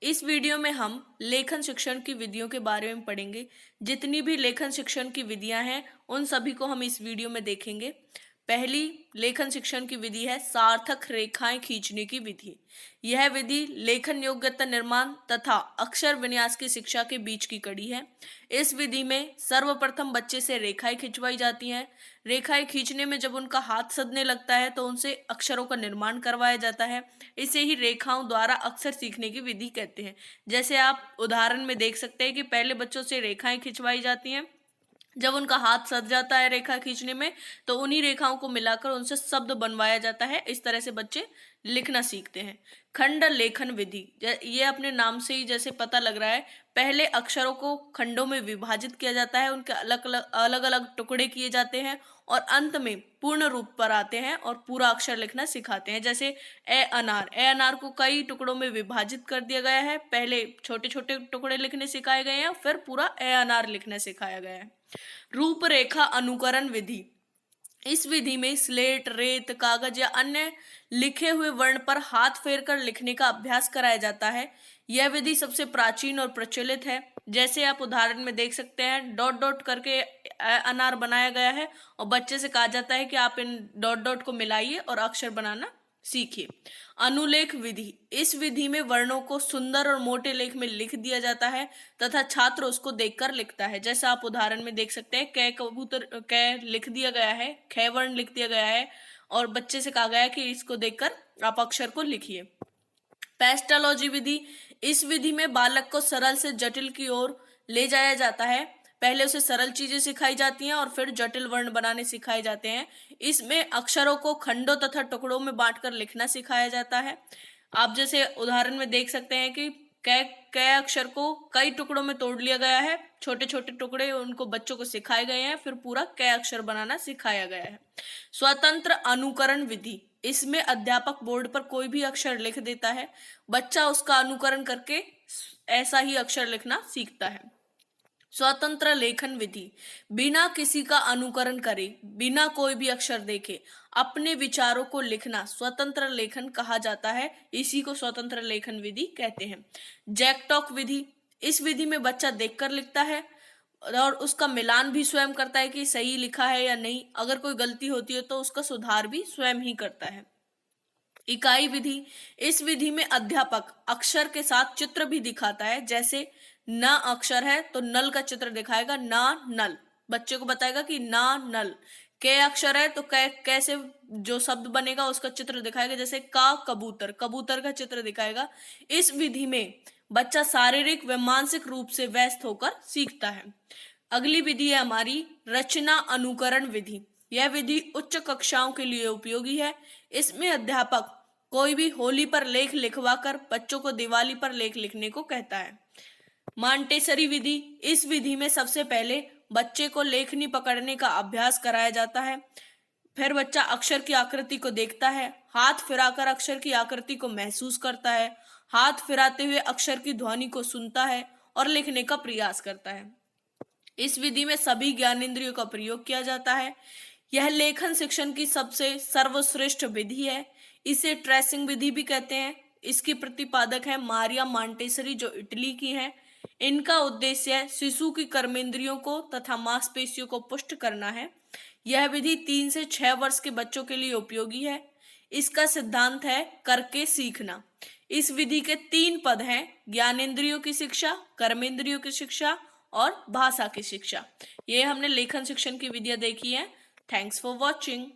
इस वीडियो में हम लेखन शिक्षण की विधियों के बारे में पढ़ेंगे। जितनी भी लेखन शिक्षण की विधियां हैं, उन सभी को हम इस वीडियो में देखेंगे। पहली लेखन शिक्षण की विधि है सार्थक रेखाएं खींचने की विधि। यह विधि लेखन योग्यता निर्माण तथा अक्षर विन्यास की शिक्षा के बीच की कड़ी है। इस विधि में सर्वप्रथम बच्चे से रेखाएं खिंचवाई जाती हैं। रेखाएं खींचने में जब उनका हाथ सधने लगता है तो उनसे अक्षरों का निर्माण करवाया जाता है। इसे ही रेखाओं द्वारा अक्षर सीखने की विधि कहते हैं। जैसे आप उदाहरण में देख सकते हैं कि पहले बच्चों से रेखाएं खिंचवाई जाती हैं। जब उनका हाथ सध जाता है रेखा खींचने में, तो उन्हीं रेखाओं को मिलाकर उनसे शब्द बनवाया जाता है। इस तरह से बच्चे लिखना सीखते हैं। खंड लेखन विधि, ये अपने नाम से ही जैसे पता लग रहा है, पहले अक्षरों को खंडों में विभाजित किया जाता है, उनके अलग अलग टुकड़े किए जाते हैं और अंत में पूर्ण रूप पर आते हैं और पूरा अक्षर लिखना सिखाते हैं। जैसे ए अनार को कई टुकड़ों में विभाजित कर दिया गया है। पहले छोटे छोटे टुकड़े लिखने सिखाए गए हैं, फिर पूरा ए अनार लिखना सिखाया गया है। रूपरेखा अनुकरण विधि, इस विधि में स्लेट, रेत, कागज या अन्य लिखे हुए वर्ण पर हाथ फेरकर लिखने का अभ्यास कराया जाता है। यह विधि सबसे प्राचीन और प्रचलित है। जैसे आप उदाहरण में देख सकते हैं, डॉट डॉट करके अनार बनाया गया है और बच्चे से कहा जाता है कि आप इन डॉट डॉट को मिलाइए और अक्षर बनाना सीखिए। अनुलेख विधि, इस विधि में वर्णों को सुंदर और मोटे लेख में लिख दिया जाता है तथा छात्र उसको देखकर लिखता है। जैसा आप उदाहरण में देख सकते हैं, कै कबूतर कै लिख दिया गया है, खे वर्ण लिख दिया गया है और बच्चे से कहा गया है कि इसको देखकर आप अक्षर को लिखिए। पेस्टोलॉजी विधि, इस विधि में बालक को सरल से जटिल की ओर ले जाया जाता है। पहले उसे सरल चीजें सिखाई जाती हैं और फिर जटिल वर्ण बनाने सिखाए जाते हैं। इसमें अक्षरों को खंडों तथा टुकड़ों में बांटकर लिखना सिखाया जाता है। आप जैसे उदाहरण में देख सकते हैं कि कै कै अक्षर को कई टुकड़ों में तोड़ लिया गया है, छोटे छोटे टुकड़े उनको बच्चों को सिखाए गए हैं, फिर पूरा कै अक्षर बनाना सिखाया गया है। स्वतंत्र अनुकरण विधि, इसमें अध्यापक बोर्ड पर कोई भी अक्षर लिख देता है, बच्चा उसका अनुकरण करके ऐसा ही अक्षर लिखना सीखता है। स्वतंत्र लेखन विधि, बिना किसी का अनुकरण करे, बिना कोई भी अक्षर देखे अपने विचारों को लिखना स्वतंत्र लेखन कहा जाता है। इसी को स्वतंत्र लेखन विधि कहते हैं। जैक टॉक विधि, इस विधि में बच्चा देखकर लिखता है और उसका मिलान भी स्वयं करता है कि सही लिखा है या नहीं। अगर कोई गलती होती है तो उसका सुधार भी स्वयं ही करता है। इकाई विधि, इस विधि में अध्यापक अक्षर के साथ चित्र भी दिखाता है। जैसे न अक्षर है तो नल का चित्र दिखाएगा, ना नल, बच्चे को बताएगा कि ना नल। कै अक्षर है तो कैसे जो शब्द बनेगा उसका चित्र दिखाएगा। जैसे का कबूतर, कबूतर का चित्र दिखाएगा। इस विधि में बच्चा शारीरिक व मानसिक रूप से व्यस्त होकर सीखता है। अगली विधि है हमारी रचना अनुकरण विधि। यह विधि उच्च कक्षाओं के लिए उपयोगी है। इसमें अध्यापक कोई भी होली पर लेख लिखवाकर बच्चों को दिवाली पर लेख लिखने को कहता है। मॉन्टेसरी विधि, इस विधि में सबसे पहले बच्चे को लेखनी पकड़ने का अभ्यास कराया जाता है। फिर बच्चा अक्षर की आकृति को देखता है, हाथ फिराकर अक्षर की आकृति को महसूस करता है, हाथ फिराते हुए अक्षर की ध्वनि को सुनता है और लिखने का प्रयास करता है। इस विधि में सभी ज्ञानेंद्रियों का प्रयोग किया जाता है। यह लेखन शिक्षण की सबसे सर्वश्रेष्ठ विधि है। इसे ट्रेसिंग विधि भी कहते हैं। इसकी प्रतिपादक है मारिया मॉन्टेसरी, जो इटली की हैं। इनका उद्देश्य शिशु की कर्मेंद्रियों को तथा मांसपेशियों को पुष्ट करना है। यह विधि 3 से 6 वर्ष के बच्चों के लिए उपयोगी है। इसका सिद्धांत है करके सीखना। इस विधि के 3 पद हैं, ज्ञानेंद्रियों की शिक्षा, कर्मेंद्रियों की शिक्षा और भाषा की शिक्षा। ये हमने लेखन शिक्षण की विधियां देखी हैं। Thanks for watching.